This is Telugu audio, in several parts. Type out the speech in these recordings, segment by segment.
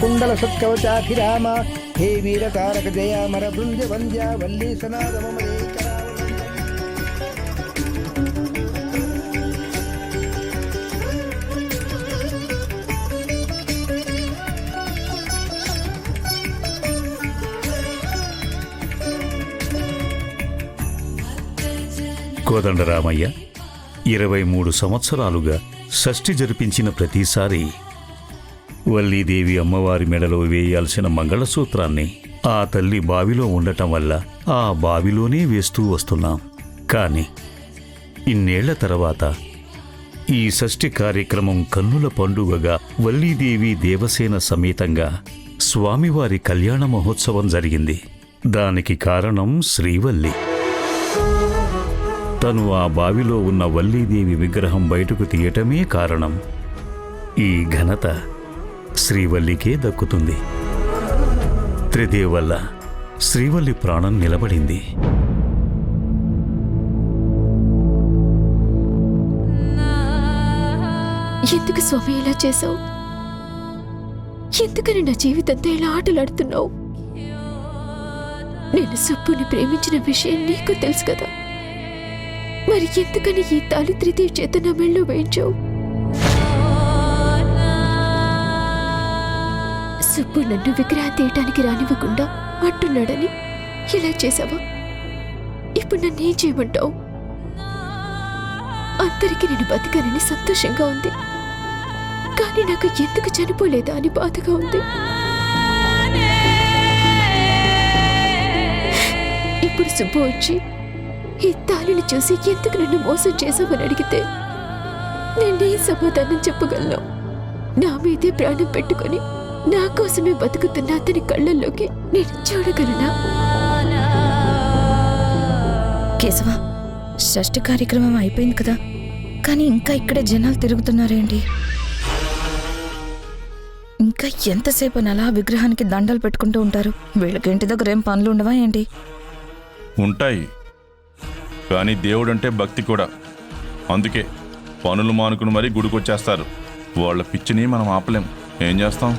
కుండల సత్కవచాభిరామ హే వీర తారక జయ మర బృంజ వంద్య వల్లీ సనాదమరే కోదండరామయ్య 23 సంవత్సరాలుగా షష్ఠి జరిపించిన ప్రతిసారి వల్లీదేవి అమ్మవారి మెడలో వేయాల్సిన మంగళసూత్రాన్ని ఆ తల్లి బావిలో ఉండటం వల్ల ఆ బావిలోనే వేస్తూ వస్తున్నాం. కాని ఇన్నేళ్ల తర్వాత ఈ షష్ఠి కార్యక్రమం కన్నుల పండుగగా వల్లీదేవి దేవసేన సమేతంగా స్వామివారి కళ్యాణ మహోత్సవం జరిగింది. దానికి కారణం శ్రీవల్లి. తను ఆ బావిలో ఉన్న వల్లీదేవి విగ్రహం బయటకు తీయటమే కారణం. ఈ ఘనత శ్రీవల్లికే దక్కుతుంది. త్రిదేవ్ వల్ల శ్రీవల్లి ప్రాణం నిలబడింది. ఎందుకు స్వామి ఇలా చేశావు? ఎందుకని నా జీవితంతో ఇలా ఆటలాడుతున్నావు? నేను సుబ్బుని ప్రేమించిన విషయం నీకు తెలుసు కదా, మరి ఎందుకని ఈ తాళి త్రిదేవి చేత నా మెళ్ళో వేయించావు? సుబ్బు నన్ను విగ్రహం తీయటానికి రానివ్వకుండా అంటున్నాడని ఇలా చేశావా? ఇప్పుడు నన్ను ఏం చేయమంటావు? అందరికీ నేను బతికానని సంతోషంగా ఉంది, కానీ నాకు ఎందుకు చనిపోలేదా అని బాధగా ఉంది. ఇప్పుడు సుబ్బు వచ్చి ఈ తాళిని చూసి ఎందుకు నన్ను మోసం చేశామని అడిగితే నేనే సమాధానం చెప్పగలను? నా మీదే ప్రాణం పెట్టుకొని నా కోసమే బతుకుతున్న అతని కళ్ళల్లోకి నేను చూడగలనా? కేశవ, షష్ఠి కార్యక్రమం అయిపోయింది కదా, కానీ ఇంకా ఇక్కడే జనాలు తిరుగుతున్నారేంటి? ఇంకా ఎంతసేపు అలా విగ్రహానికి దండలు పెట్టుకుంటూ ఉంటారు? వీళ్ళకి ఇంటి దగ్గర ఏం పనులు ఉండవా ఏంటి? ఉంటాయి, కానీ దేవుడంటే భక్తి కూడా. అందుకే పనులు మానుకుని మరీ గుడికొచ్చేస్తారు. వాళ్ళ పిచ్చిని మనం ఆపలేం. ఏం చేస్తాం?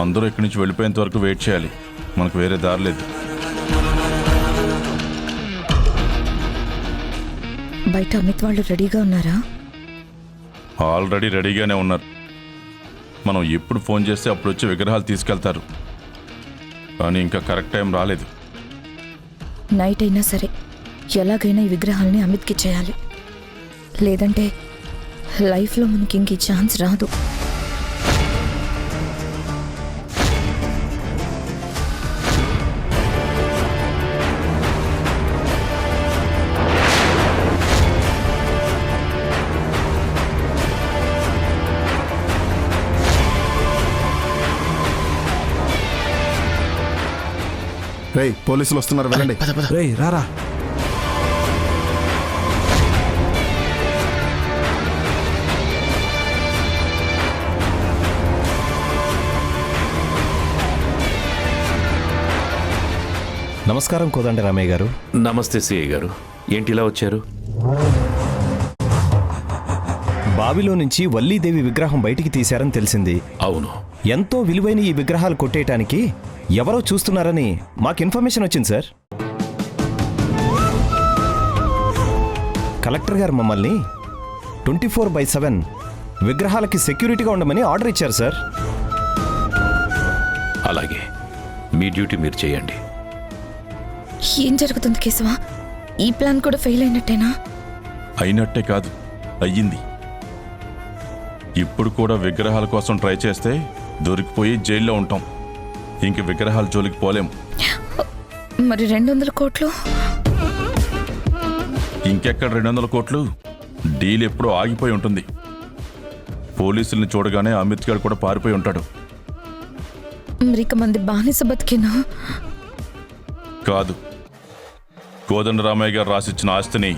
అందరూ ఇక్కడి నుంచి వెళ్ళిపోయేంత వరకు వెయిట్ చేయాలి. మనకు వేరే దారి లేదు. బయట అమిత్ వాళ్ళు రెడీగా ఉన్నారా? ఆల్రెడీ రెడీగానే ఉన్నారు. మనం ఎప్పుడు ఫోన్ చేస్తే అప్పుడు వచ్చి విగ్రహాలు తీసుకెళ్తారు. కానీ ఇంకా కరెక్ట్ టైం రాలేదు. నైట్ అయినా సరే ఎలాగైనా ఈ విగ్రహాలని అమిత్కి చేయాలి, లేదంటే లైఫ్లో మనకి ఇంక ఛాన్స్ రాదు. రేయ్, పోలీసులు వస్తున్నారు, వెళ్ళండి. రేయ్ రారా. నమస్కారం కోదండరామయ్య గారు. నమస్తే సిఐ గారు. ఏంటి ఇలా వచ్చారు? బావిలో నుంచి వల్లీదేవి విగ్రహం బయటికి తీశారని తెలిసింది. అవును. ఎంతో విలువైన ఈ విగ్రహాలు కొట్టేయటానికి ఎవరో చూస్తున్నారని మాకు ఇన్ఫర్మేషన్ వచ్చింది సార్. కలెక్టర్ గారు మమ్మల్ని 24/7 విగ్రహాలకి సెక్యూరిటీగా ఉండమని ఆర్డర్ ఇచ్చారు సార్. అలాగే, మీ డ్యూటీ మీరు చేయండి. ఏం జరుగుతుంది కేశవ? ఈ ప్లాన్ కూడా ఫెయిల్ అయినట్టేనా? అయినట్టే కాదు, అయ్యింది. ఇప్పుడు కూడా విగ్రహాల కోసం ట్రై చేస్తే దొరికిపోయి జైల్లో ఉంటాం. ఇంక విగ్రహాల జోలికి పోలేం. మరి 200 కోట్లు? ఇంకెక్కడ 200 కోట్లు? డీల్ ఎప్పుడో ఆగిపోయి ఉంటుంది. పోలీసుల్ని చూడగానే అమిత్ గారు కూడా పారిపోయి ఉంటాడు. మరిక మంది బానిస బతికేనా? కాదు, కోదండరామయ్య గారు రాసిచ్చిన ఆస్తిని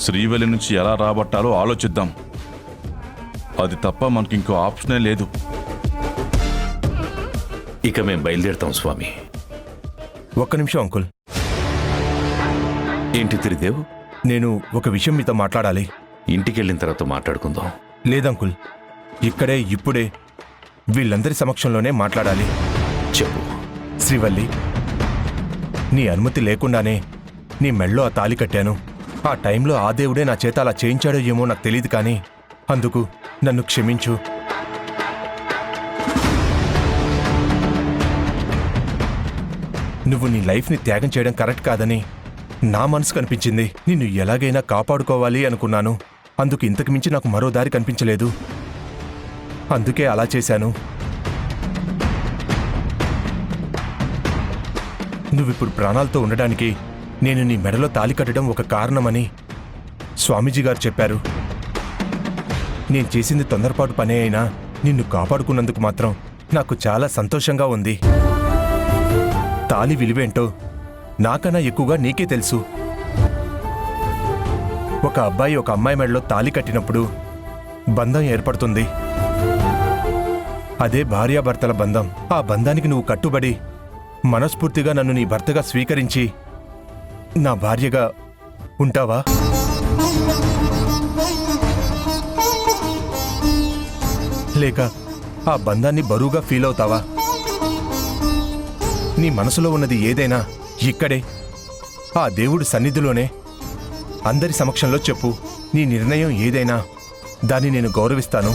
శ్రీవల్లి నుంచి ఎలా రాబట్టాలో ఆలోచిద్దాం. అది తప్ప మనకి ఇంకో ఆప్షనే లేదు. ఇక మేం బయలుదేరుతాం స్వామి. ఒక్క నిమిషం అంకుల్. ఏంటి త్రిదేవ్? నేను ఒక విషయం మీతో మాట్లాడాలి. ఇంటికెళ్ళిన తర్వాత మాట్లాడుకుందాం. లేదంకుల్, ఇక్కడే ఇప్పుడే వీళ్ళందరి సమక్షంలోనే మాట్లాడాలి. చెప్పు. శ్రీవల్లి, నీ అనుమతి లేకుండానే నీ మెళ్ళో ఆ తాళి కట్టాను. ఆ టైంలో ఆ దేవుడే నా చేత అలా చేయించాడో ఏమో నాకు తెలియదు, కానీ అందుకు నన్ను క్షమించు. నువ్వు నీ లైఫ్ని త్యాగం చేయడం కరెక్ట్ కాదని నా మనసు కనిపించింది. నిన్ను ఎలాగైనా కాపాడుకోవాలి అనుకున్నాను. అందుకు ఇంతకు మించి నాకు మరో దారి కనిపించలేదు. అందుకే అలా చేశాను. నువ్విప్పుడు ప్రాణాలతో ఉండడానికి నేను నీ మెడలో తాళి కట్టడం ఒక కారణమని స్వామీజీ గారు చెప్పారు. నేను చేసింది తొందరపాటు పనే అయినా నిన్ను కాపాడుకున్నందుకు మాత్రం నాకు చాలా సంతోషంగా ఉంది. తాళి విలువేంటో నాకన్నా ఎక్కువగా నీకే తెలుసు. ఒక అబ్బాయి ఒక అమ్మాయి మెడలో తాళి కట్టినప్పుడు బంధం ఏర్పడుతుంది. అదే భార్యాభర్తల బంధం. ఆ బంధానికి నువ్వు కట్టుబడి మనస్ఫూర్తిగా నన్ను నీ భర్తగా స్వీకరించి నా భార్యగా ఉంటావా? లేక ఆ బంధాన్ని బరువుగా ఫీల్ అవుతావా? నీ మనసులో ఉన్నది ఏదైనా ఇక్కడే ఆ దేవుడి సన్నిధిలోనే అందరి సమక్షంలో చెప్పు. నీ నిర్ణయం ఏదైనా దాన్ని నేను గౌరవిస్తాను.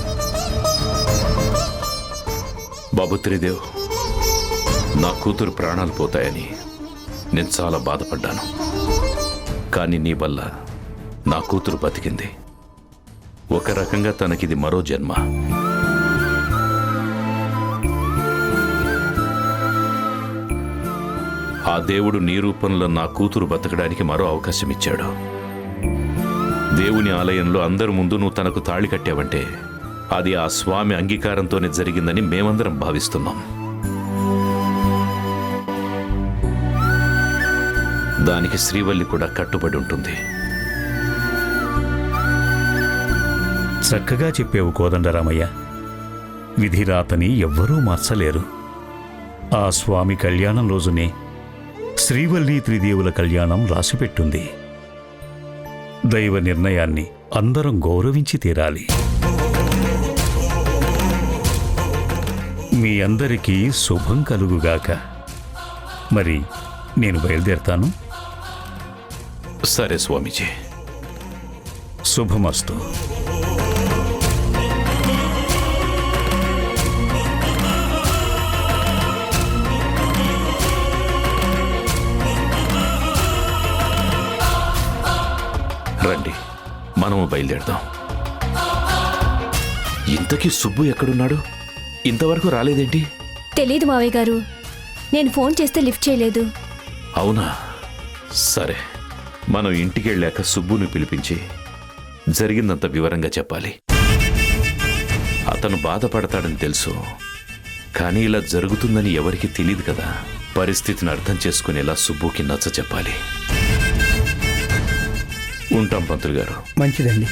బాబు త్రిదేవ్, నా కూతురు ప్రాణాలు పోతాయని నేను చాలా బాధపడ్డాను. కానీ నీ వల్ల నా కూతురు బతికింది. ఒక రకంగా తనకిది మరో జన్మ. ఆ దేవుడు నీ రూపంలో నా కూతురు బతకడానికి మరో అవకాశం ఇచ్చాడు. దేవుని ఆలయంలో అందరి ముందు నువ్వు తనకు తాళి కట్టావంటే అది ఆ స్వామి అంగీకారంతోనే జరిగిందని మేమందరం భావిస్తున్నాం. దానికి శ్రీవల్లి కూడా కట్టుబడి ఉంటుంది. చక్కగా చెప్పేవు కోదండరామయ్య. విధిరాతని ఎవ్వరూ మార్చలేరు. ఆ స్వామి కళ్యాణం రోజునే శ్రీవల్లి త్రిదేవుల కళ్యాణం రాసిపెట్టుంది. దైవ నిర్ణయాన్ని అందరం గౌరవించి తీరాలి. మీ అందరికీ శుభం కలుగుగాక. మరి నేను బయలుదేరతాను. సరే స్వామీజీ. శుభమస్తు. రండి, మనము బయలుదేరదాం. ఇంతకీ సుబ్బు ఎక్కడున్నాడు? ఇంతవరకు రాలేదేంటి? తెలీదు మావయ్య గారు. నేను ఫోన్ చేస్తే లిఫ్ట్ చేయలేదు. అవునా? సరే, మనం ఇంటికి వెళ్ళాక సుబ్బుని పిలిపించి జరిగిందంత వివరంగా చెప్పాలి. అతను బాధపడతాడని తెలుసు, కానీ ఇలా జరుగుతుందని ఎవరికీ తెలియదు కదా. పరిస్థితిని అర్థం చేసుకునేలా సుబ్బుకి నచ్చ చెప్పాలి. ఉంటాం పంతులు గారు. మంచిదండి.